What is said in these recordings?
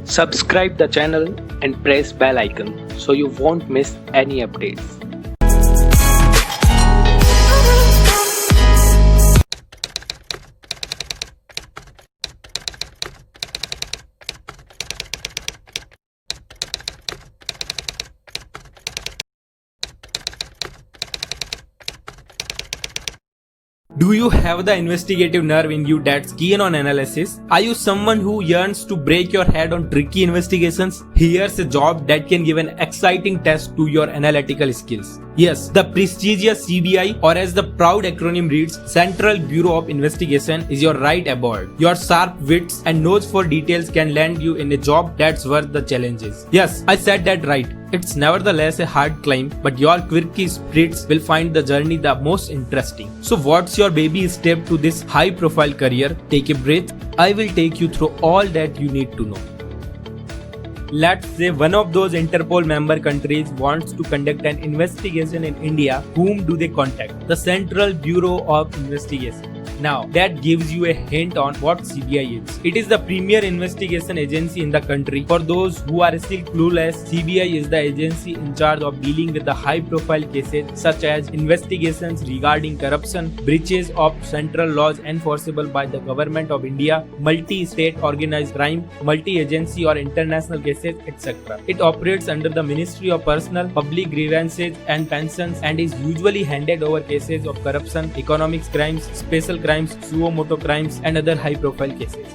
Subscribe the channel and press bell icon so you won't miss any updates. Do you have the investigative nerve in you that's keen on analysis? Are you someone who yearns to break your head on tricky investigations? Here's a job that can give an exciting test to your analytical skills. Yes, the prestigious CBI, or as the proud acronym reads, Central Bureau of Investigation, is your right aboard. Your sharp wits and nose for details can land you in a job that's worth the challenges. Yes, I said that right. It's nevertheless a hard climb, but your quirky spirits will find the journey the most interesting. So what's your baby step to this high-profile career? Take a breath. I will take you through all that you need to know. Let's say one of those Interpol member countries wants to conduct an investigation in India. Whom do they contact? The Central Bureau of Investigation. Now, that gives you a hint on what CBI is. It is the premier investigation agency in the country. For those who are still clueless, CBI is the agency in charge of dealing with the high-profile cases such as investigations regarding corruption, breaches of central laws enforceable by the government of India, multi-state organized crime, multi-agency or international cases, etc. It operates under the Ministry of Personnel, Public Grievances and Pensions and is usually handed over cases of corruption, economic crimes, special crimes, suo motu crimes and other high-profile cases.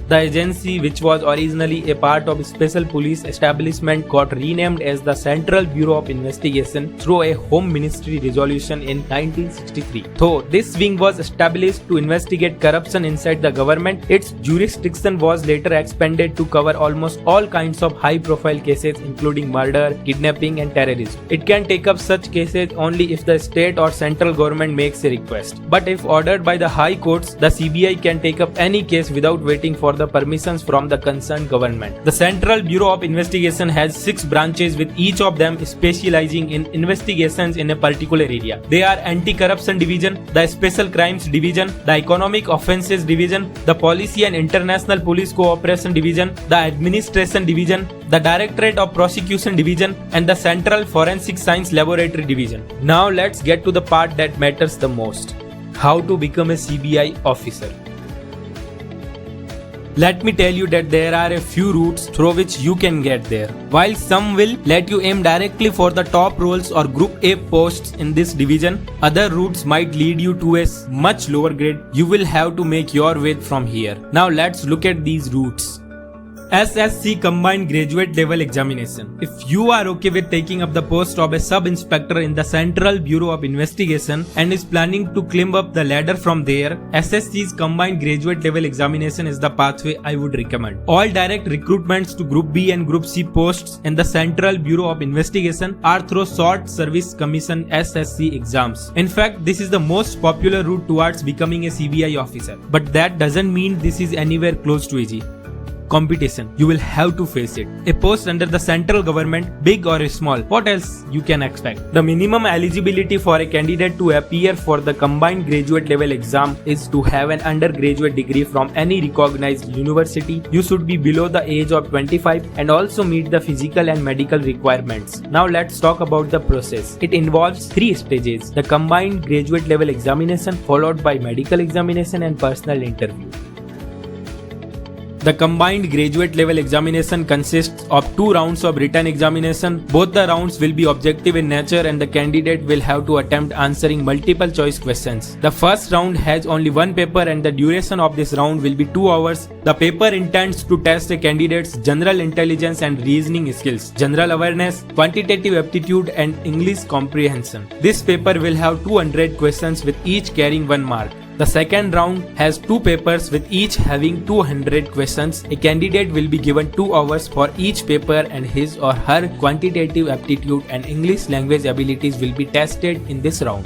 The agency, which was originally a part of a special police establishment, got renamed as the Central Bureau of Investigation through a Home Ministry resolution in 1963. Though this wing was established to investigate corruption inside the government, its jurisdiction was later expanded to cover almost all kinds of high-profile cases including murder, kidnapping and terrorism. It can take up such cases only if the state or central government makes a request. But if ordered by the high courts, the CBI can take up any case without waiting for the permissions from the concerned government. The Central Bureau of Investigation has 6 branches, with each of them specializing in investigations in a particular area. They are Anti-Corruption Division, the Special Crimes Division, the Economic Offences Division, the Policy and International Police Cooperation Division, the Administration Division, the Directorate of Prosecution Division, and the Central Forensic Science Laboratory Division. Now let's get to the part that matters the most: how to become a CBI officer. Let me tell you that there are a few routes through which you can get there. While some will let you aim directly for the top roles or Group A posts in this division, other routes might lead you to a much lower grade. You will have to make your way from here. Now let's look at these routes. SSC Combined Graduate Level Examination. If you are okay with taking up the post of a sub-inspector in the Central Bureau of Investigation and is planning to climb up the ladder from there, SSC's Combined Graduate Level Examination is the pathway I would recommend. All direct recruitments to Group B and Group C posts in the Central Bureau of Investigation are through Short Service Commission SSC exams. In fact, this is the most popular route towards becoming a CBI officer. But that doesn't mean this is anywhere close to easy. Competition. You will have to face it. A post under the central government, big or small, what else you can expect? The minimum eligibility for a candidate to appear for the combined graduate level exam is to have an undergraduate degree from any recognized university. You should be below the age of 25 and also meet the physical and medical requirements. Now let's talk about the process. It involves 3 stages: the combined graduate level examination, followed by medical examination and personal interview. The combined graduate level examination consists of 2 rounds of written examination. Both the rounds will be objective in nature and the candidate will have to attempt answering multiple choice questions. The first round has only 1 paper and the duration of this round will be 2 hours. The paper intends to test a candidate's general intelligence and reasoning skills, general awareness, quantitative aptitude and English comprehension. This paper will have 200 questions with each carrying 1 mark. The second round has 2 papers with each having 200 questions. A candidate will be given 2 hours for each paper and his or her quantitative aptitude and English language abilities will be tested in this round.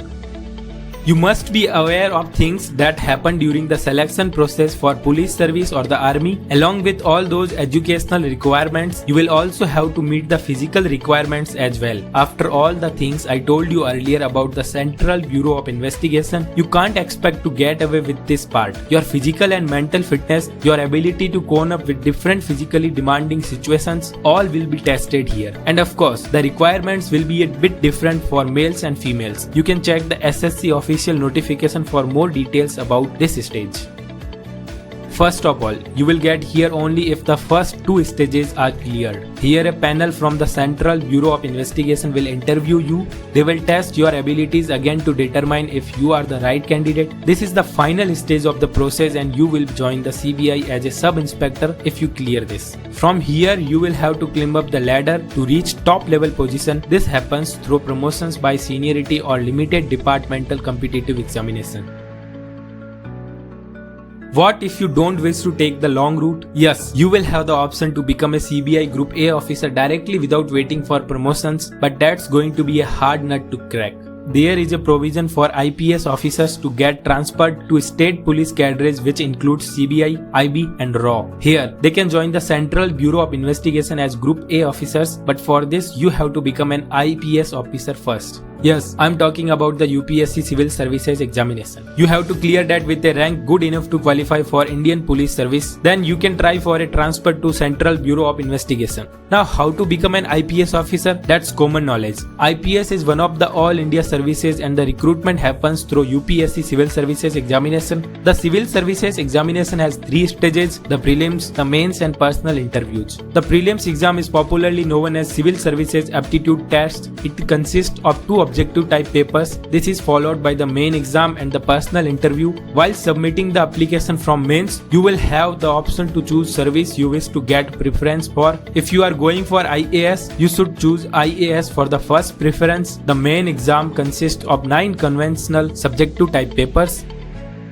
You must be aware of things that happen during the selection process for police service or the army. Along with all those educational requirements, you will also have to meet the physical requirements as well. After all the things I told you earlier about the Central Bureau of Investigation, you can't expect to get away with this part. Your physical and mental fitness, your ability to cope up with different physically demanding situations, all will be tested here. And of course, the requirements will be a bit different for males and females. You can check the SSC official notification for more details about this stage. First of all, you will get here only if the first two stages are cleared. Here a panel from the Central Bureau of Investigation will interview you. They will test your abilities again to determine if you are the right candidate. This is the final stage of the process and you will join the CBI as a sub-inspector if you clear this. From here, you will have to climb up the ladder to reach top level position. This happens through promotions by seniority or limited departmental competitive examination. What if you don't wish to take the long route? Yes, you will have the option to become a CBI Group A officer directly without waiting for promotions, but that's going to be a hard nut to crack. There is a provision for IPS officers to get transferred to state police cadres, which includes CBI, IB and RAW. Here, they can join the Central Bureau of Investigation as Group A officers, but for this you have to become an IPS officer first. Yes, I'm talking about the UPSC Civil Services Examination. You have to clear that with a rank good enough to qualify for Indian Police Service. Then you can try for a transfer to Central Bureau of Investigation. Now, how to become an IPS officer? That's common knowledge. IPS is one of the All India services and the recruitment happens through UPSC Civil Services Examination. The Civil Services Examination has 3 stages: the prelims, the mains and personal interviews. The prelims exam is popularly known as Civil Services Aptitude Test. It consists of 2 objective type papers. This is followed by the main exam and the personal interview. While submitting the application from mains, you will have the option to choose service you wish to get preference for. If you are going for IAS, you should choose IAS for the first preference. The main exam consists of 9 conventional subjective type papers.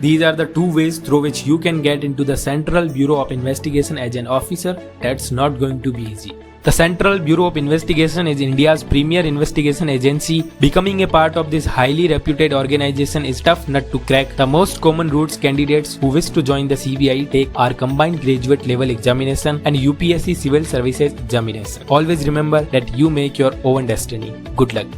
These are the 2 ways through which you can get into the Central Bureau of Investigation as an officer. That's not going to be easy. The Central Bureau of Investigation is India's premier investigation agency. Becoming a part of this highly reputed organization is tough nut to crack. The most common routes candidates who wish to join the CBI take are combined graduate level examination and UPSC Civil Services Examination. Always remember that you make your own destiny. Good luck.